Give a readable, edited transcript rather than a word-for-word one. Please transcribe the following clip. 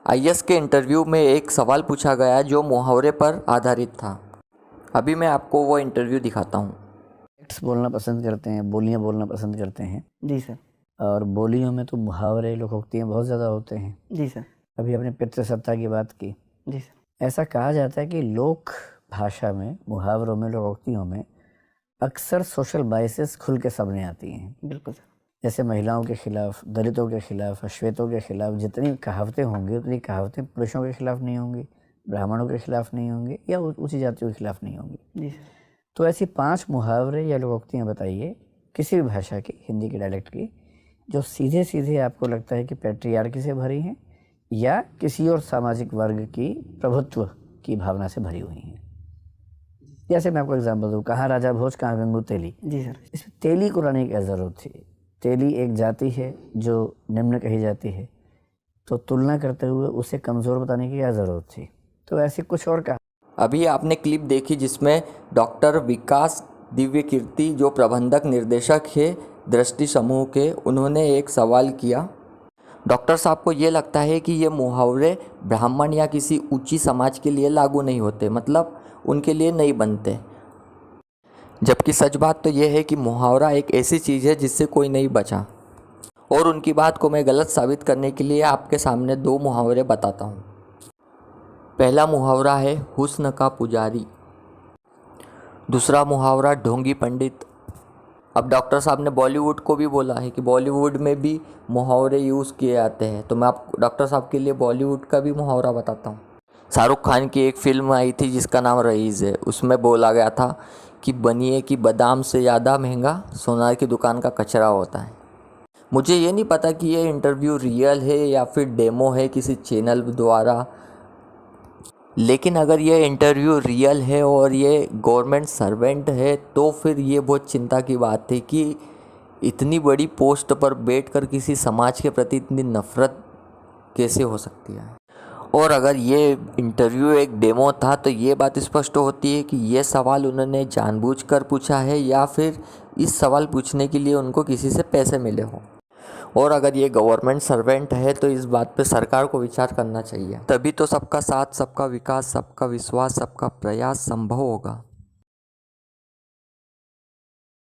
IAS के interview में एक सवाल पूछा गया जो मुहावरे पर आधारित था। अभी मैं आपको वो इंटरव्यू दिखाता हूँ। टेक्स्ट बोलना पसंद करते हैं, बोलियां बोलना पसंद करते हैं। जी सर। और बोलियों में तो मुहावरे, लोकोक्तियाँ बहुत ज़्यादा होते हैं। जी सर। अभी आपने पितृसत्ता की बात की। जी सर। ऐसा कहा जाता है कि लोक भाषा में, मुहावरों में, लोकोक्तियों में अक्सर सोशल बायसेस खुल के सामने आती हैं। बिल्कुल सर। जैसे महिलाओं के खिलाफ, दलितों के खिलाफ, श्वेतों के खिलाफ जितनी कहावतें होंगी उतनी कहावतें पुरुषों के खिलाफ नहीं होंगी, ब्राह्मणों के खिलाफ नहीं होंगी या ऊंची जातियों के खिलाफ नहीं होंगी। जी सर। तो ऐसी 5 मुहावरे या लोकोक्तियाँ बताइए किसी भी भाषा की, हिंदी की, डायलेक्ट की, जो सीधे सीधे आपको लगता है कि पैट्रियार्की से भरी हैं या किसी और सामाजिक वर्ग की प्रभुत्व की भावना से भरी हुई हैं। जैसे मैं आपको एग्जाम्पल दूँ, कहाँ राजा भोज कहाँ गंगू तेली। जी सर। इसमें तेली को लाने की ज़रूरत थी। तेली एक जाति है जो निम्न कही जाती है, तो तुलना करते हुए उसे कमज़ोर बताने की क्या ज़रूरत थी। तो ऐसे कुछ और कहा। अभी आपने क्लिप देखी जिसमें डॉक्टर विकास दिव्यकीर्ति जो प्रबंधक निर्देशक है दृष्टि समूह के, उन्होंने एक सवाल किया। डॉक्टर साहब को ये लगता है कि ये मुहावरे ब्राह्मण या किसी ऊंची समाज के लिए लागू नहीं होते, मतलब उनके लिए नहीं बनते। जबकि सच बात तो ये है कि मुहावरा एक ऐसी चीज़ है जिससे कोई नहीं बचा। और उनकी बात को मैं गलत साबित करने के लिए आपके सामने 2 मुहावरे बताता हूँ। पहला मुहावरा है हुस्न का पुजारी, दूसरा मुहावरा ढोंगी पंडित। अब डॉक्टर साहब ने बॉलीवुड को भी बोला है कि बॉलीवुड में भी मुहावरे यूज़ किए जाते हैं, तो मैं आप डॉक्टर साहब के लिए बॉलीवुड का भी मुहावरा बताता हूँ। शाहरुख खान की एक फ़िल्म आई थी जिसका नाम रईस है, उसमें बोला गया था कि बनिए कि बादाम से ज़्यादा महंगा सोनार की दुकान का कचरा होता है। मुझे ये नहीं पता कि ये इंटरव्यू रियल है या फिर डेमो है किसी चैनल द्वारा, लेकिन अगर ये इंटरव्यू रियल है और ये गवर्नमेंट सर्वेंट है तो फिर ये बहुत चिंता की बात थी कि इतनी बड़ी पोस्ट पर बैठकर किसी समाज के प्रति इतनी नफ़रत कैसे हो सकती है। और अगर ये इंटरव्यू एक डेमो था तो ये बात स्पष्ट होती है कि ये सवाल उन्होंने जानबूझकर पूछा है या फिर इस सवाल पूछने के लिए उनको किसी से पैसे मिले हों। और अगर ये गवर्नमेंट सर्वेंट है तो इस बात पे सरकार को विचार करना चाहिए, तभी तो सबका साथ, सबका विकास, सबका विश्वास, सबका प्रयास संभव होगा।